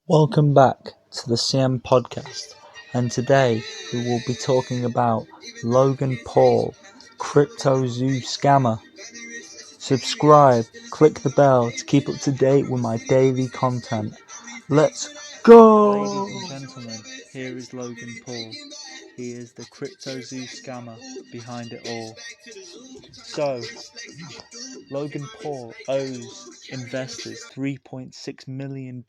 Welcome back to the CM podcast, and today we will be talking about Logan Paul, Crypto Zoo scammer. Subscribe, click the bell to keep up to date with my daily content. Let's go! Ladies and gentlemen, here is Logan Paul. He is the Crypto Zoo scammer behind it all. So, Logan Paul owes investors $3.6 million.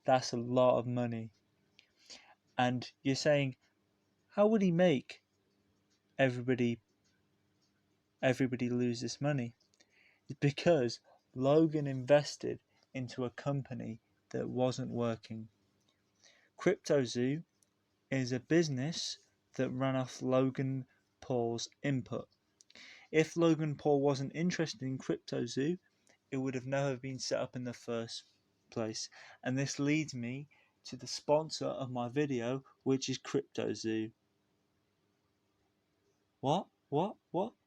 That's a lot of money. And you're saying, how would he make everybody lose this money? It's because Logan invested into a company that wasn't working. CryptoZoo is a business that ran off Logan Paul's input. If Logan Paul wasn't interested in CryptoZoo, it would have never been set up in the first place. And this leads me to the sponsor of my video, which is CryptoZoo. What?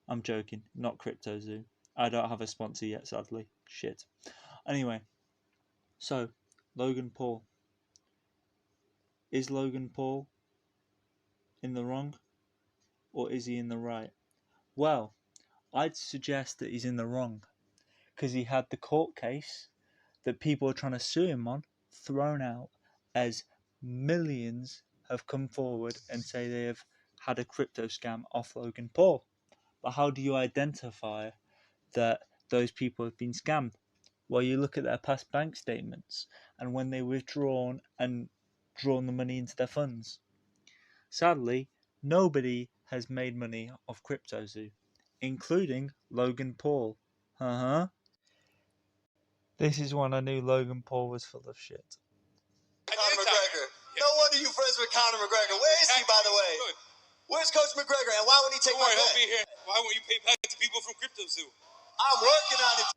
I'm joking. Not CryptoZoo. I don't have a sponsor yet, sadly. Shit. Anyway, so Logan Paul. Is Logan Paul in the wrong, or is he in the right? Well, I'd suggest that he's in the wrong, because he had the court case that people are trying to sue him on thrown out, as millions have come forward and say they have had a crypto scam off Logan Paul. But how do you identify that those people have been scammed? Well, you look at their past bank statements and when they withdrawn and drawn the money into their funds. Sadly, nobody has made money off CryptoZoo, including Logan Paul. This is when I knew Logan Paul was full of shit. Conor McGregor. No wonder you friends with Conor McGregor. Where is he, by the way? Where's Coach McGregor, and why won't he take my bet? He'll be here. Why won't you pay back to people from CryptoZoo? I'm working on it.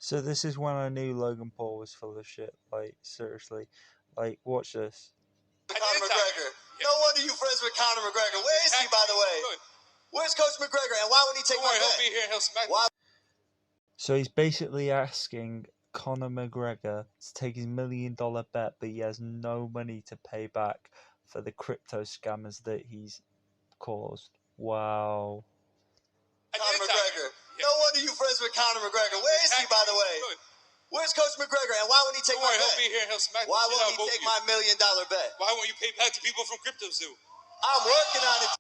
So this is when I knew Logan Paul was full of shit. Like, seriously. Like, watch this. Conor McGregor. No wonder you friends with Conor McGregor. Where is he, by the way? Where's Coach McGregor, and why won't he take my bet? He'll be here. He'll smack. So he's basically asking Conor McGregor to take his $1 million bet, but he has no money to pay back for the crypto scammers that he's caused. Wow. Conor McGregor. No wonder you friends with Conor McGregor. Where is he, by the way? Where's Coach McGregor, and why won't he take my bet? He'll be here. He'll smack. Why won't he take my $1 million bet? Why won't you pay back to people from CryptoZoo? I'm working on it.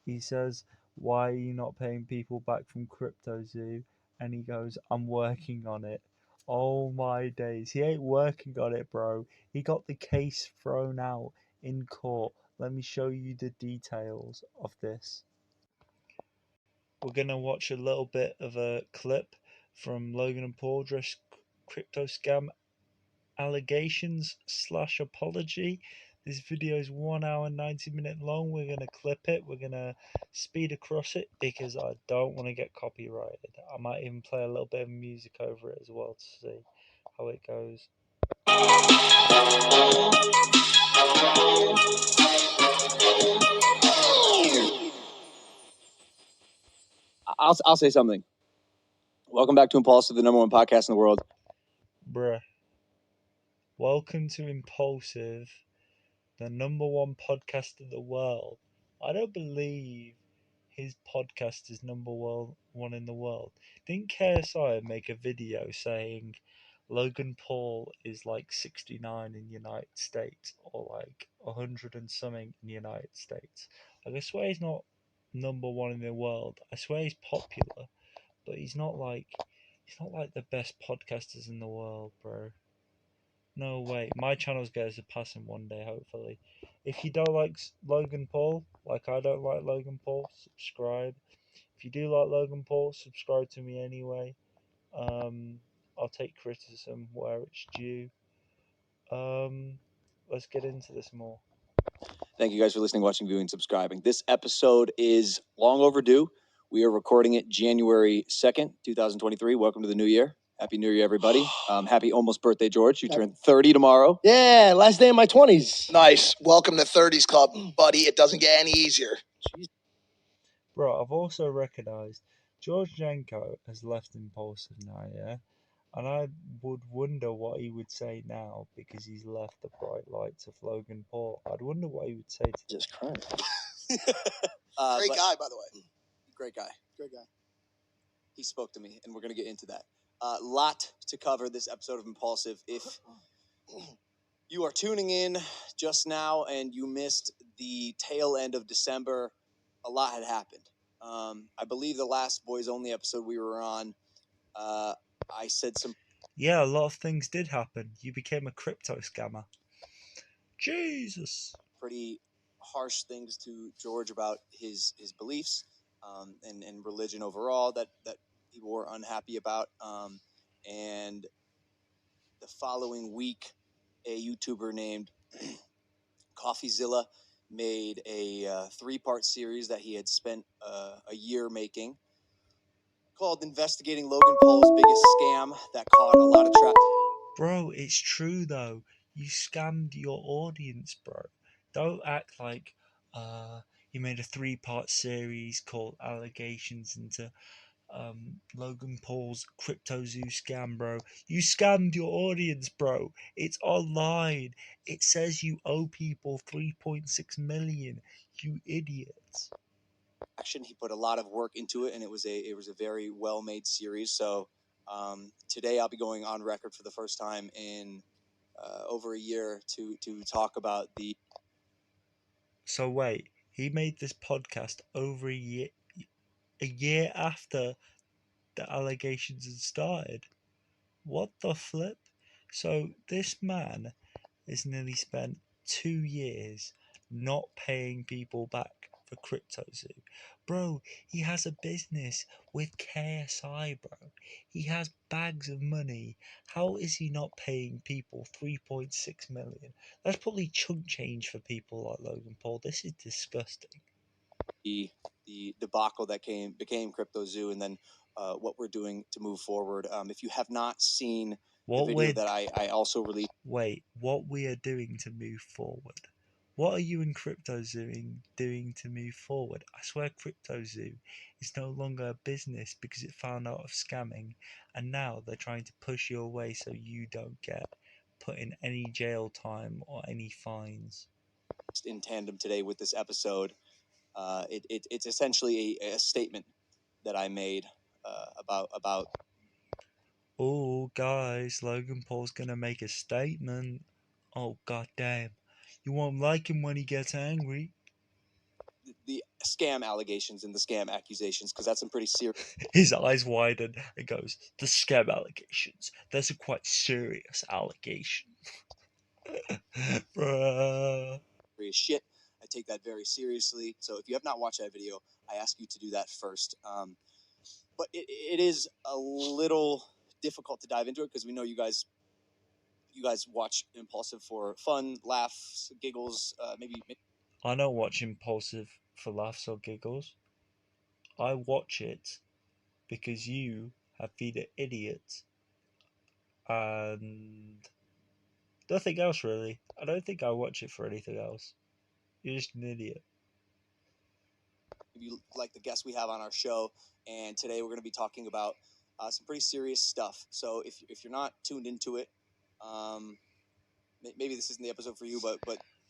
He says, why are you not paying people back from CryptoZoo? And he goes, I'm working on it. Oh my days. He ain't working on it, bro. He got the case thrown out in court. Let me show you the details of this. We're going to watch a little bit of a clip from Logan and Paul dress crypto scam allegations / apology. This video is 1 hour 90-minute long. We're going to clip it. We're going to speed across it because I don't want to get copyrighted. I might even play a little bit of music over it as well to see how it goes. I'll say something. Welcome back to Impulsive, the number one podcast in the world. Bruh. Welcome to Impulsive, the number one podcast in the world. I don't believe his podcast is number one in the world. Didn't KSI make a video saying Logan Paul is like 69 in the United States or like 100 and something in the United States? Like, I swear he's not number one in the world. I swear he's popular, but he's not like the best podcasters in the world, bro. No way. My channel's going to surpass him one day, hopefully. If you don't like Logan Paul, like I don't like Logan Paul, subscribe. If you do like Logan Paul, subscribe to me anyway. I'll take criticism where it's due. Let's get into this more. Thank you guys for listening, watching, viewing, subscribing. This episode is long overdue. We are recording it January 2nd, 2023. Welcome to the new year. Happy New Year, everybody. Happy almost birthday, George. You turn 30 tomorrow. Yeah, last day of my 20s. Nice. Welcome to 30s Club, buddy. It doesn't get any easier. Jeez. Bro, I've also recognised George Janko has left Impulsive now, yeah? And I would wonder what he would say now because he's left the bright lights of Logan Paul. I'd wonder what he would say to Jesus Christ. Great guy, by the way. Great guy. Great guy. He spoke to me, and we're going to get into that. Lot to cover this episode of Impulsive. If you are tuning in just now and you missed the tail end of December, a lot had happened. I believe the last Boys Only episode we were on, I said some... Yeah, a lot of things did happen. You became a crypto scammer. Jesus. Pretty harsh things to George about his beliefs and religion overall that people were unhappy about. And the following week, a YouTuber named CoffeeZilla made a 3-part series that he had spent a year making called Investigating Logan Paul's Biggest Scam that caught a lot of traffic. Bro, it's true though. You scammed your audience, bro. Don't act like you made a 3-part series called Allegations into Logan Paul's Crypto Zoo scam, bro. You scammed your audience, bro. It's online. It says you owe people 3.6 million. You idiots. He put a lot of work into it, and it was a very well made series. So today I'll be going on record for the first time in over a year to talk about the... So wait, he made this podcast over a year after the allegations had started. What the flip? So this man has nearly spent 2 years not paying people back for CryptoZoo. Bro, he has a business with KSI, bro. He has bags of money. How is he not paying people 3.6 million? That's probably chunk change for people like Logan Paul. This is disgusting. the debacle that became CryptoZoo, and then what we're doing to move forward. If you have not seen the video that I also released... Wait, what we are doing to move forward? What are you and CryptoZoo doing to move forward? I swear CryptoZoo is no longer a business because it found out of scamming, and now they're trying to push you away so you don't get put in any jail time or any fines. In tandem today with this episode, it's essentially a statement that I made about... Oh, guys, Logan Paul's gonna make a statement. Oh, goddamn. You won't like him when he gets angry. the scam allegations and the scam accusations, because that's some pretty serious... His eyes widen and goes, the scam allegations. That's a quite serious allegation. Bruh. shit. I take that very seriously. So if you have not watched that video, I ask you to do that first. But it is a little difficult to dive into it because we know you guys watch Impulsive for fun, laughs, giggles, maybe... I don't watch Impulsive for laughs or giggles. I watch it because you have been an idiot and nothing else really. I don't think I watch it for anything else. You're just an idiot. If you like the guests we have on our show, and today we're going to be talking about some pretty serious stuff. So if you're not tuned into it, maybe this isn't the episode for you, but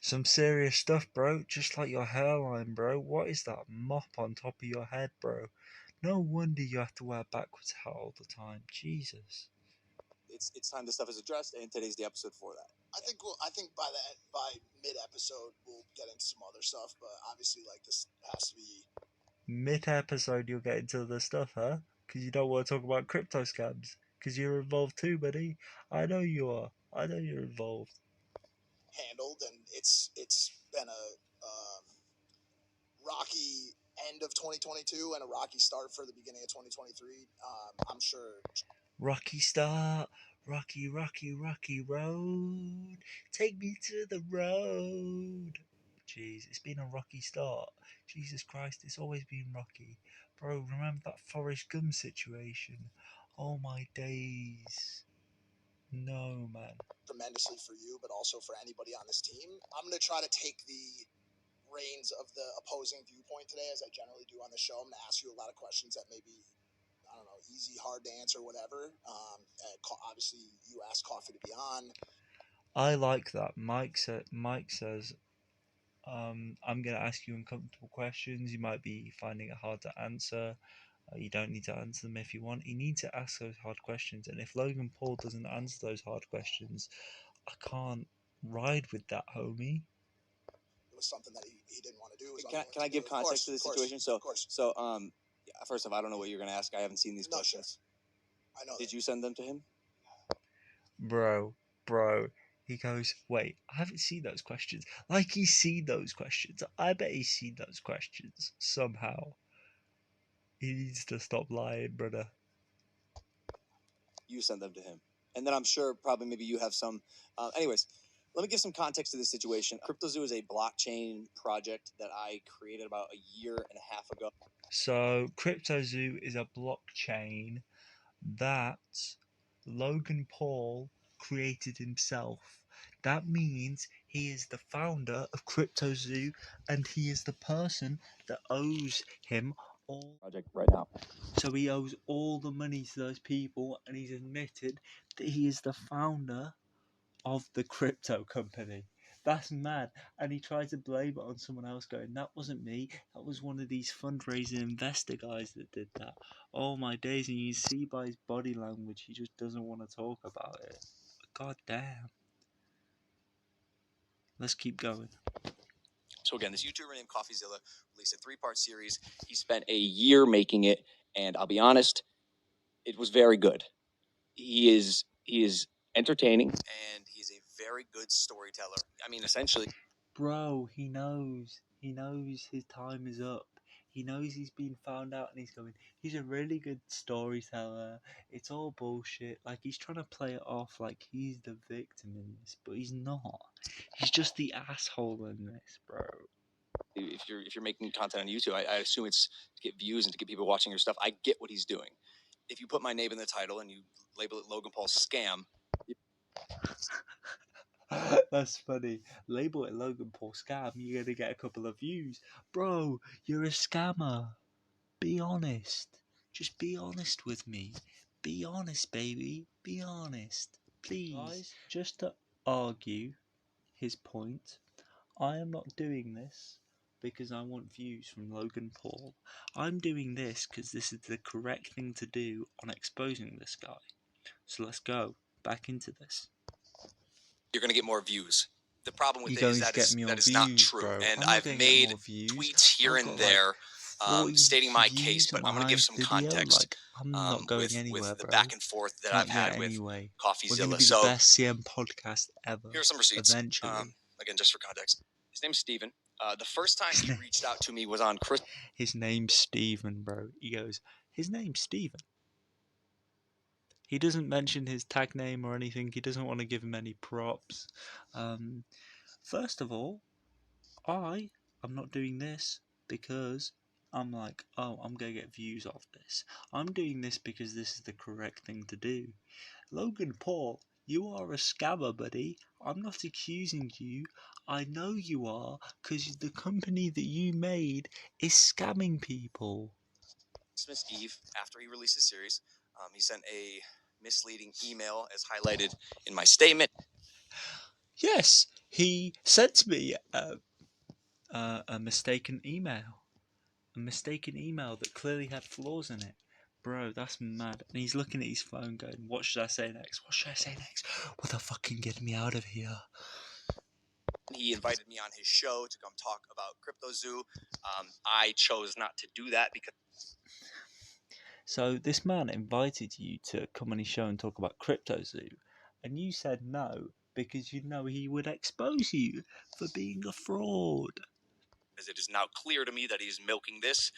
some serious stuff, bro. Just like your hairline, bro. What is that mop on top of your head, bro? No wonder you have to wear backwards hat all the time. Jesus. It's time this stuff is addressed, and today's the episode for that. I think by mid episode we'll get into some other stuff, but obviously like this has to be Mid-episode you'll get into the stuff, huh? Because you don't want to talk about crypto scams. Because you're involved too, buddy. I know you are. I know you're involved. handled, and it's been a rocky end of 2022 and a rocky start for the beginning of 2023. I'm sure. Rocky start, rocky road. Take me to the road. Jeez, it's been a rocky start. Jesus Christ, it's always been rocky. Bro, remember that Forrest Gump situation? Oh my days. No, man. Tremendously for you, but also for anybody on this team. I'm going to try to take the reins of the opposing viewpoint today, as I generally do on the show. I'm going to ask you a lot of questions that maybe, I don't know, easy, hard to answer, whatever. Obviously, you asked Coffee to be on. I like that. Mike says, I'm going to ask you uncomfortable questions. You might be finding it hard to answer. You don't need to answer them if you want. You need to ask those hard questions. And if Logan Paul doesn't answer those hard questions, I can't ride with that, homie. It was something that he didn't want to do. Can I give context to the situation? First off, I don't know what you're going to ask. I haven't seen these questions. Sure. I know. Did you send them to him? Bro. He goes, wait, I haven't seen those questions. Like he's seen those questions. I bet he's seen those questions somehow. He needs to stop lying, brother. You send them to him. And then I'm sure probably maybe you have some. Anyways, let me give some context to this situation. CryptoZoo is a blockchain project that I created about a year and a half ago. So CryptoZoo is a blockchain that Logan Paul created himself. That means he is the founder of CryptoZoo, and he is the person that owes him all Project right now. So he owes all the money to those people, and he's admitted that he is the founder of the crypto company. That's mad. And he tried to blame it on someone else, going, that wasn't me, that was one of these fundraising investor guys that did that. Oh my days. And you see by his body language, he just doesn't want to talk about it. God damn. Let's keep going. So again, this YouTuber named CoffeeZilla released a 3-part series. He spent a year making it, and I'll be honest, it was very good. He is entertaining, and he's a very good storyteller. I mean, essentially, bro, he knows his time is up. He knows he's been found out, and he's going, he's a really good storyteller. It's all bullshit. Like, he's trying to play it off like he's the victim in this, but he's not. He's just the asshole in this, bro. If you're making content on YouTube, I assume it's to get views and to get people watching your stuff. I get what he's doing. If you put my name in the title and you label it Logan Paul scam, that's funny. Label it Logan Paul scam, you're gonna get a couple of views. Bro, you're a scammer. Be honest. Just be honest with me. Be honest, baby. Be honest. Please. Guys, just to argue his point, I am not doing this because I want views from Logan Paul. I'm doing this because this is the correct thing to do on exposing this guy. So let's go back into this. You're going to get more views. The problem with it is that is not true. Bro. And I've made tweets here and there stating my case, but I'm going to give some context like, I'm not going anywhere, with the bro. back and forth that I've had with We're CoffeeZilla. going to be the best CM podcast ever. Here's some receipts. Eventually. Again, just for context. His name's Steven. The first time he reached out to me was on Chris. His name's Steven, bro. He goes, his name's Steven. He doesn't mention his tag name or anything. He doesn't want to give him any props. First of all, I'm not doing this because I'm like, oh, I'm going to get views off this. I'm doing this because this is the correct thing to do. Logan Paul, you are a scammer, buddy. I'm not accusing you. I know you are, because the company that you made is scamming people. Christmas Eve, after he released his series, he sent a misleading email as highlighted in my statement. Yes, he sent me a mistaken email. A mistaken email that clearly had flaws in it. Bro, that's mad. And he's looking at his phone going, what should I say next? What should I say next? What the fuck can get me out of here? He invited me on his show to come talk about CryptoZoo. I chose not to do that because... So this man invited you to come on his show and talk about CryptoZoo, and you said no because you know he would expose you for being a fraud. As it is now clear to me that he's milking this.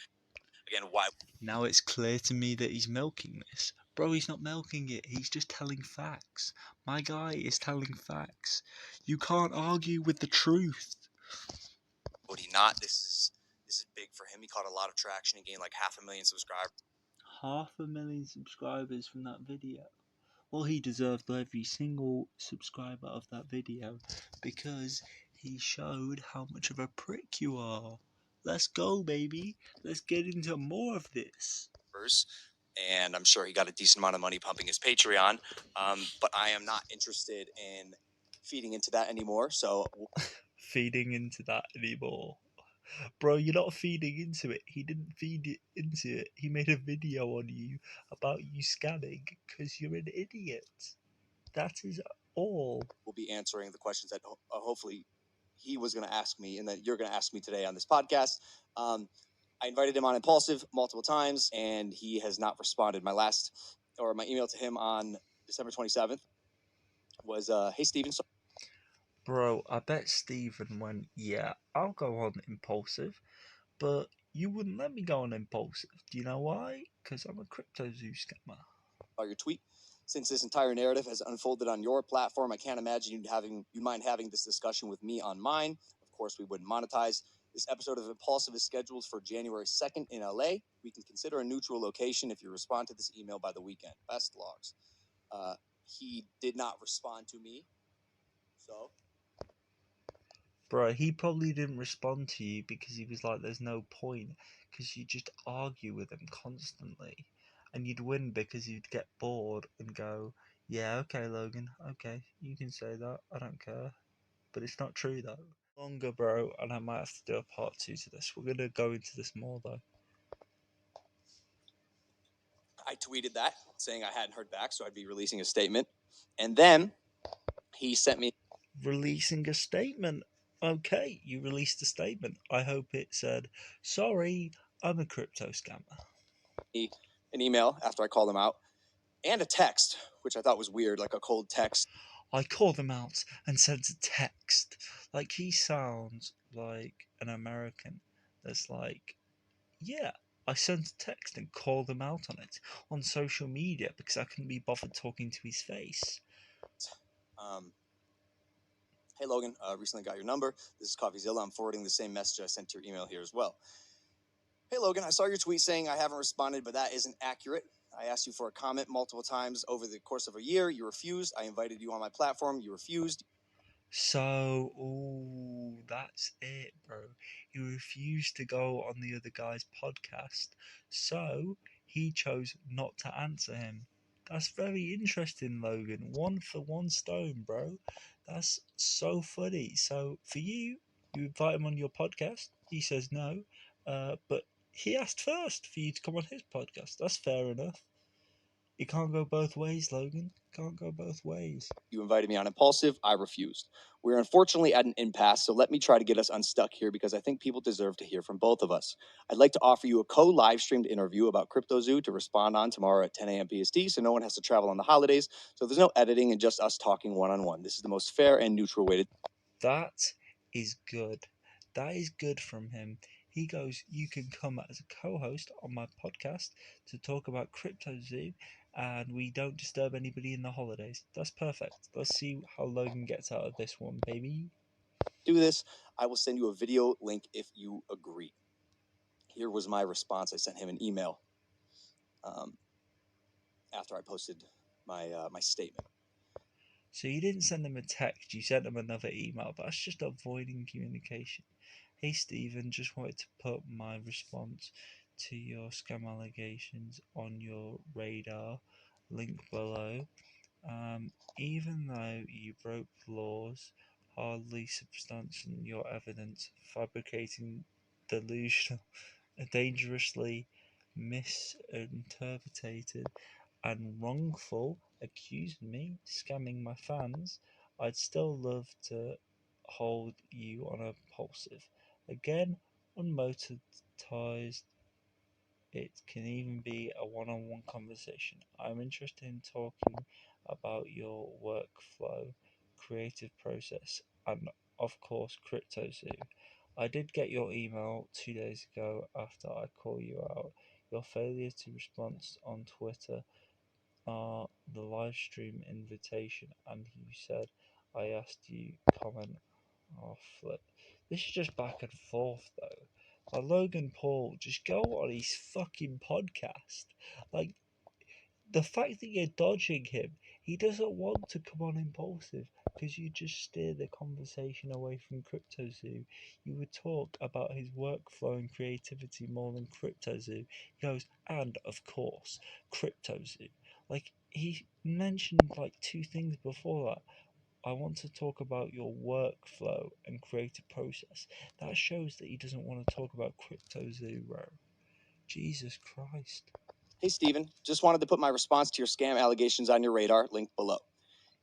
Again, why? Now it's clear to me that he's milking this. Bro, he's not milking it. He's just telling facts. My guy is telling facts. You can't argue with the truth. Would he not? This is big for him. He caught a lot of traction. He gained like 500,000 subscribers. 500,000 subscribers from that video. Well, he deserved every single subscriber of that video because he showed how much of a prick you are. Let's go, baby. Let's get into more of this. and I'm sure he got a decent amount of money pumping his Patreon. But I am not interested in feeding into that anymore. So Feeding into that anymore. Bro, you're not feeding into it. He didn't feed it into it. He made a video on you about you scamming because you're an idiot. That is all. we'll be answering the questions that hopefully he was going to ask me and that you're going to ask me today on this podcast. I invited him on Impulsive multiple times, and he has not responded. My email to him on December 27th was, "Hey Steven, so Bro, I bet Steven went, yeah, I'll go on Impulsive, but you wouldn't let me go on Impulsive. Do you know why? Because I'm a crypto zoo scammer. your tweet. Since this entire narrative has unfolded on your platform, I can't imagine you mind having this discussion with me on mine. Of course, we wouldn't monetize. This episode of Impulsive is scheduled for January 2nd in LA. We can consider a neutral location if you respond to this email by the weekend. Best logs." He did not respond to me, so Bro, he probably didn't respond to you because he was like, there's no point, because you just argue with him constantly. And you'd win because you'd get bored and go, yeah, okay, Logan, okay, you can say that, I don't care. But it's not true though. Longer, bro, and I might have to do a part 2 to this. We're gonna go into this more though. I tweeted that saying I hadn't heard back, so I'd be releasing a statement. And then he sent me Releasing a statement. Okay, you released a statement. I hope it said, sorry, I'm a crypto scammer. an email after I called him out and a text, which I thought was weird, like a cold text. I called him out and sent a text. Like, he sounds like an American that's like, yeah, I sent a text and called him out on it on social media because I couldn't be bothered talking to his face. Hey Logan, recently got your number. This is CoffeeZilla. I'm forwarding the same message I sent to your email here as well. Hey Logan, I saw your tweet saying I haven't responded, but that isn't accurate. I asked you for a comment multiple times over the course of a year. You refused. I invited you on my platform. You refused. So, ooh, that's it, bro. He refused to go on the other guy's podcast, so he chose not to answer him. That's very interesting, Logan. One for one stone, bro. That's so funny. So, for you, you invite him on your podcast. He says no, but he asked first for you to come on his podcast. That's fair enough. It can't go both ways, Logan. Can't go both ways. You invited me on Impulsive. I refused. We're unfortunately at an impasse, so let me try to get us unstuck here because I think people deserve to hear from both of us. I'd like to offer you a co-live streamed interview about CryptoZoo to respond on tomorrow at 10 a.m. PST, so no one has to travel on the holidays. So there's no editing and just us talking one-on-one. This is the most fair and neutral way to. That is good. That is good from him. He goes, you can come as a co-host on my podcast to talk about CryptoZoo, and we don't disturb anybody in the holidays. That's perfect. Let's see how Logan gets out of this one, baby. Do this. I will send you a video link if you agree. Here was my response. I sent him an email after I posted my statement. So you didn't send him a text, you sent him another email. That's just avoiding communication. Hey Stephen, just wanted to put my response to your scam allegations on your radar. Link below. Even though you broke laws, hardly substantiating your evidence, fabricating delusional, dangerously misinterpreted and wrongful, accused me scamming my fans, I'd still love to hold you on a impulsive. Again, unmotorized, it can even be a one-on-one conversation. I'm interested in talking about your workflow, creative process, and of course, CryptoZoo. I did get your email 2 days ago after I called you out. Your failure to respond on Twitter are the live stream invitation, and you said I asked you comment or flip. This is just back and forth though. Like Logan Paul, just go on his fucking podcast. Like the fact that you're dodging him, He doesn't want to come on impulsive because you just steer the conversation away from CryptoZoo. You would talk about his workflow and creativity more than CryptoZoo. He goes, and of course, CryptoZoo. Like, he mentioned like two things before that. I want to talk about your workflow and creative process. That shows that he doesn't want to talk about CryptoZoo, bro. Jesus Christ. Hey, Steven, just wanted to put my response to your scam allegations on your radar, linked below.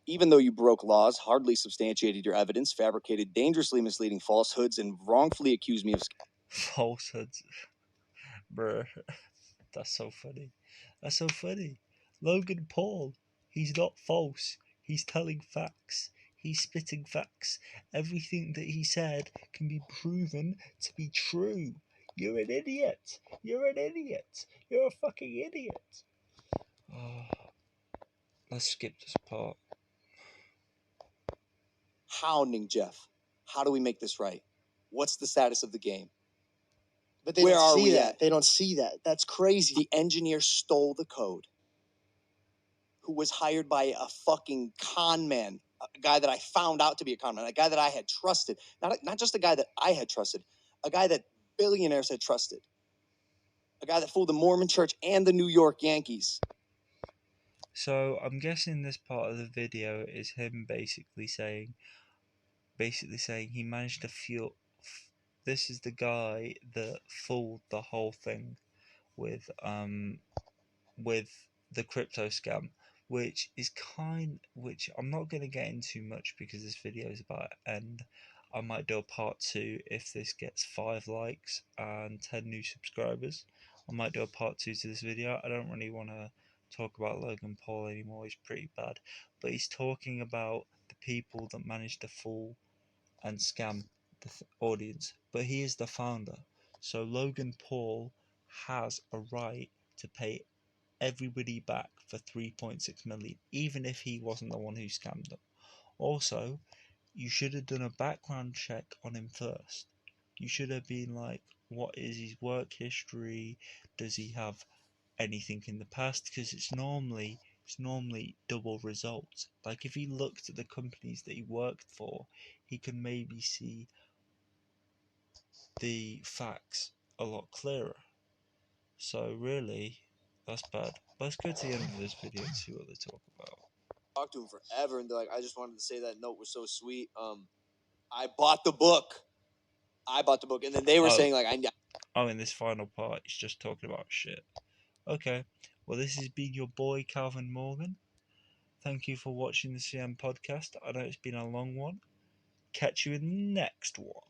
Even though you broke laws, hardly substantiated your evidence, fabricated dangerously misleading falsehoods, and wrongfully accused me of Falsehoods. Bruh. That's so funny. That's so funny. Logan Paul, he's not false. He's telling facts. He's spitting facts. Everything that he said can be proven to be true. You're an idiot. You're an idiot. You're a fucking idiot. Oh, let's skip this part. hounding Jeff. How do we make this right? What's the status of the game? But they Where don't are see we that. at? They don't see that. That's crazy. The engineer stole the code, who was hired by a fucking con man, a guy that I found out to be a con man, a guy that I had trusted, not just a guy that I had trusted, a guy that billionaires had trusted, a guy that fooled the Mormon Church and the New York Yankees. So I'm guessing this part of the video is him basically saying he managed to feel. This is the guy that fooled the whole thing with the crypto scam, which I'm not going to get into much because this video is about to end. I might do a part 2 if this gets 5 likes and 10 new subscribers. I might do a part 2 to this video. I don't really want to talk about Logan Paul anymore. He's pretty bad, but he's talking about the people that managed to fool and scam the audience. But he is the founder, so Logan Paul has a right to pay everybody back for 3.6 million, even if he wasn't the one who scammed them. Also, you should have done a background check on him first. You should have been like, what is his work history? Does he have anything in the past? Because it's normally double results. Like, if he looked at the companies that he worked for, he can maybe see the facts a lot clearer. So really, that's bad. Let's go to the end of this video and see what they talk about. Talked to him forever, and they're like, I just wanted to say that note was so sweet. I bought the book. And then they were saying like, in this final part, he's just talking about shit. Okay, well, this has been your boy Calvin Morgan. Thank you for watching the CM podcast. I know it's been a long one. Catch you in the next one.